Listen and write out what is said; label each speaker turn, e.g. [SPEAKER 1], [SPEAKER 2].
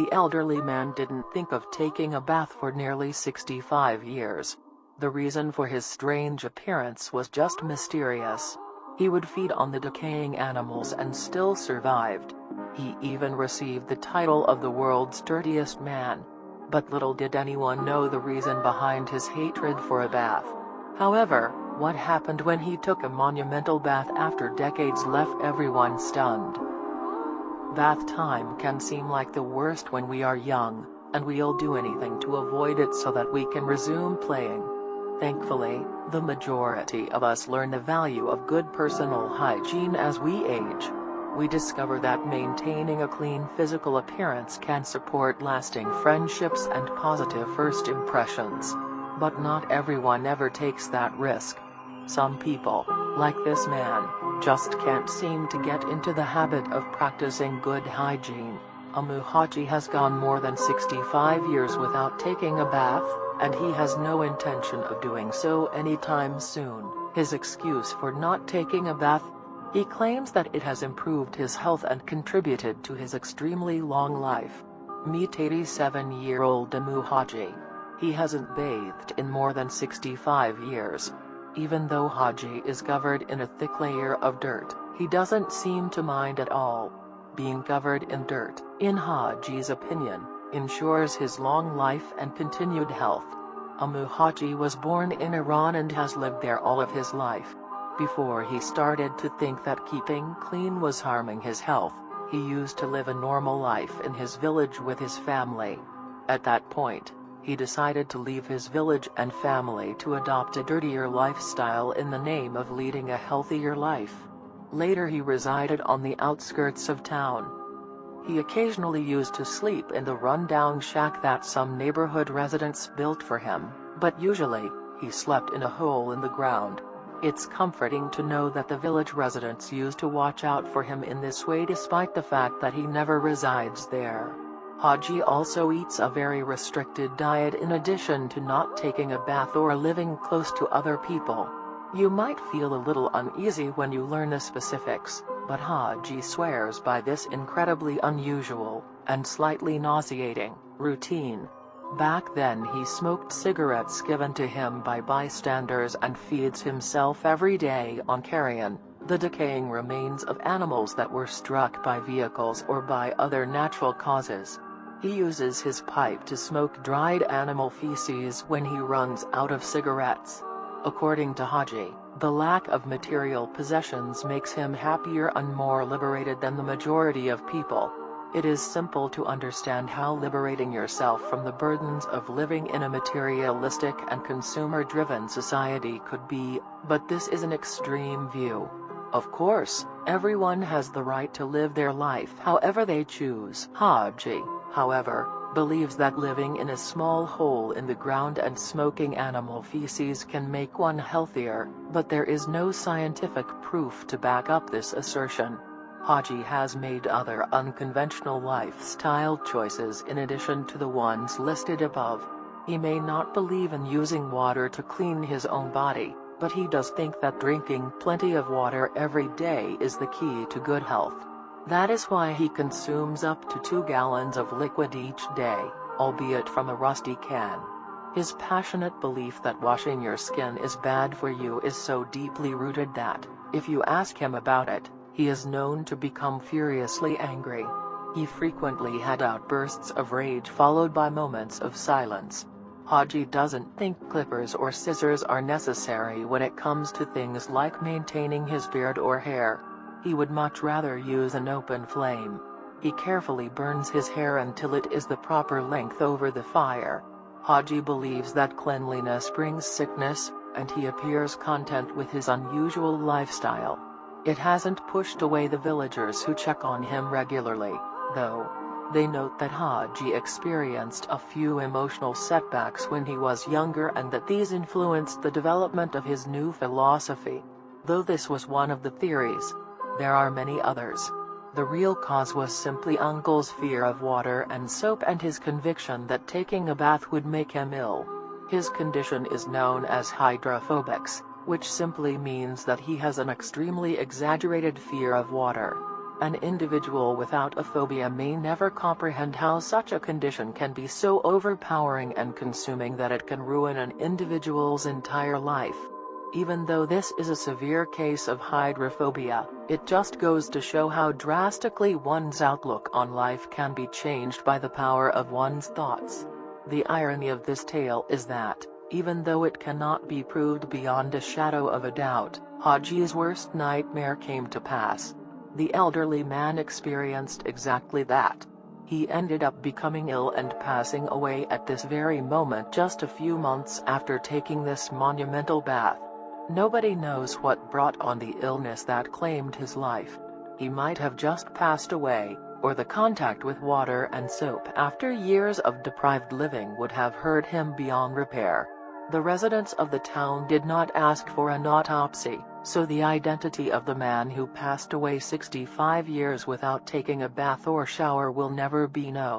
[SPEAKER 1] The elderly man didn't think of taking a bath for nearly 65 years. The reason for his strange appearance was just mysterious. He would feed on the decaying animals and still survived. He even received the title of the world's dirtiest man. But little did anyone know the reason behind his hatred for a bath. However, what happened when he took a monumental bath after decades left everyone stunned. Bath time can seem like the worst when we are young, and we'll do anything to avoid it so that we can resume playing. Thankfully, the majority of us learn the value of good personal hygiene as we age. We discover that maintaining a clean physical appearance can support lasting friendships and positive first impressions. But not everyone ever takes that risk. Some people, like this man, just can't seem to get into the habit of practicing good hygiene. Amou Haji has gone more than 65 years without taking a bath, and he has no intention of doing so anytime soon. His excuse for not taking a bath: he claims that it has improved his health and contributed to his extremely long life. Meet 87-year-old Amou Haji. He hasn't bathed in more than 65 years. Even though Haji is covered in a thick layer of dirt, he doesn't seem to mind at all. Being covered in dirt, in Haji's opinion, ensures his long life and continued health. Amou Haji was born in Iran and has lived there all of his life. Before he started to think that keeping clean was harming his health, he used to live a normal life in his village with his family. At that point, he decided to leave his village and family to adopt a dirtier lifestyle in the name of leading a healthier life. Later he resided on the outskirts of town. He occasionally used to sleep in the run-down shack that some neighborhood residents built for him, but usually, he slept in a hole in the ground. It's comforting to know that the village residents used to watch out for him in this way despite the fact that he never resides there. Haji also eats a very restricted diet in addition to not taking a bath or living close to other people. You might feel a little uneasy when you learn the specifics, but Haji swears by this incredibly unusual, and slightly nauseating, routine. Back then he smoked cigarettes given to him by bystanders and feeds himself every day on carrion, the decaying remains of animals that were struck by vehicles or by other natural causes. He uses his pipe to smoke dried animal feces when he runs out of cigarettes. According to Haji, the lack of material possessions makes him happier and more liberated than the majority of people. It is simple to understand how liberating yourself from the burdens of living in a materialistic and consumer-driven society could be, but this is an extreme view. Of course, everyone has the right to live their life however they choose. Haji, however, believes that living in a small hole in the ground and smoking animal feces can make one healthier, but there is no scientific proof to back up this assertion. Haji has made other unconventional lifestyle choices in addition to the ones listed above. He may not believe in using water to clean his own body, but he does think that drinking plenty of water every day is the key to good health. That is why he consumes up to 2 gallons of liquid each day, albeit from a rusty can. His passionate belief that washing your skin is bad for you is so deeply rooted that, if you ask him about it, he is known to become furiously angry. He frequently had outbursts of rage followed by moments of silence. Haji doesn't think clippers or scissors are necessary when it comes to things like maintaining his beard or hair. He would much rather use an open flame. He carefully burns his hair until it is the proper length over the fire. Haji believes that cleanliness brings sickness, and he appears content with his unusual lifestyle. It hasn't pushed away the villagers who check on him regularly, though. They note that Haji experienced a few emotional setbacks when he was younger and that these influenced the development of his new philosophy. Though this was one of the theories, there are many others. The real cause was simply Uncle's fear of water and soap and his conviction that taking a bath would make him ill. His condition is known as hydrophobics, which simply means that he has an extremely exaggerated fear of water. An individual without a phobia may never comprehend how such a condition can be so overpowering and consuming that it can ruin an individual's entire life. Even though this is a severe case of hydrophobia, it just goes to show how drastically one's outlook on life can be changed by the power of one's thoughts. The irony of this tale is that, even though it cannot be proved beyond a shadow of a doubt, Haji's worst nightmare came to pass. The elderly man experienced exactly that. He ended up becoming ill and passing away at this very moment just a few months after taking this monumental bath. Nobody knows what brought on the illness that claimed his life. He might have just passed away, or the contact with water and soap after years of deprived living would have hurt him beyond repair. The residents of the town did not ask for an autopsy, so the identity of the man who passed away 65 years without taking a bath or shower will never be known.